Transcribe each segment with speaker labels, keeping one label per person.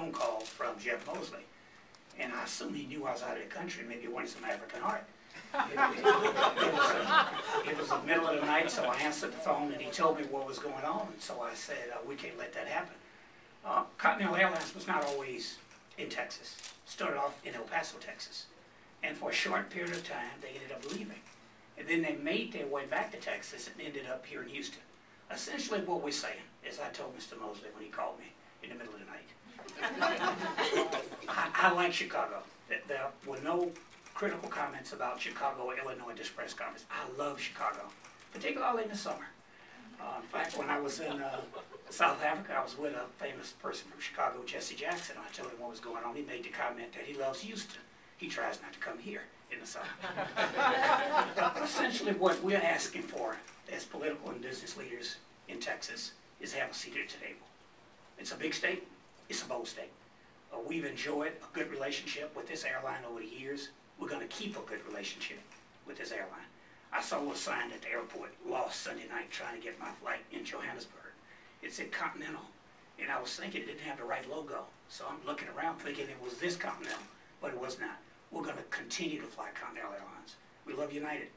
Speaker 1: phone call from Jeff Mosley. And I assumed he knew I was out of the country and maybe wanted some African art. It was the middle of the night, so I answered the phone and he told me what was going on. And so I said, we can't let that happen. Continental Airlines was not always in Texas. Started off in El Paso, Texas. And for a short period of time, they ended up leaving. And then they made their way back to Texas and ended up here in Houston. Essentially what we're saying, as I told Mr. Mosley when he called me in the middle of the night, I like Chicago. There were no critical comments about Chicago or Illinois at this press conference. I love Chicago, particularly in the summer. In fact, when I was in South Africa, I was with a famous person from Chicago, Jesse Jackson. I told him what was going on. He made the comment that he loves Houston. He tries not to come here in the summer. Essentially what we're asking for as political and business leaders in Texas is have a seat at the table. It's a big state. It's a bold state. We've enjoyed a good relationship with this airline over the years. We're going to keep a good relationship with this airline. I saw a sign at the airport, lost Sunday night trying to get my flight in Johannesburg. It said Continental, and I was thinking it didn't have the right logo. So I'm looking around thinking it was this Continental, but it was not. We're going to continue to fly Continental Airlines. We love United.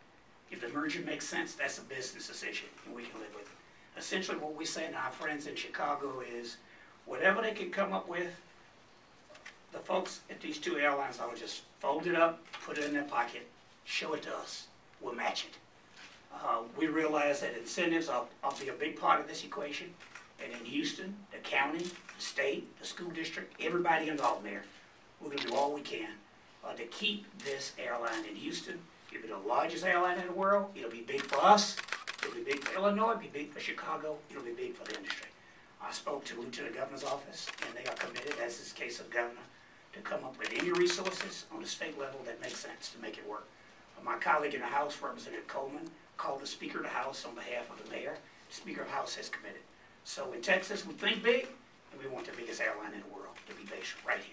Speaker 1: If the merger makes sense, that's a business decision, and we can live with it. Essentially what we say to our friends in Chicago is, whatever they can come up with, the folks at these two airlines will just fold it up, put it in their pocket, show it to us. We'll match it. We realize that incentives will be a big part of this equation. And in Houston, the county, the state, the school district, everybody involved there, we're going to do all we can to keep this airline in Houston. It'll be the largest airline in the world. It'll be big for us. It'll be big for Illinois. It'll be big for Chicago. It'll be big for the industry. I spoke to the Lieutenant Governor's office, and they are committed, as is the case of Governor, to come up with any resources on the state level that make sense to make it work. My colleague in the House, Representative Coleman, called the Speaker of the House on behalf of the Mayor. The Speaker of the House has committed. So in Texas, we think big, and we want the biggest airline in the world to be based right here.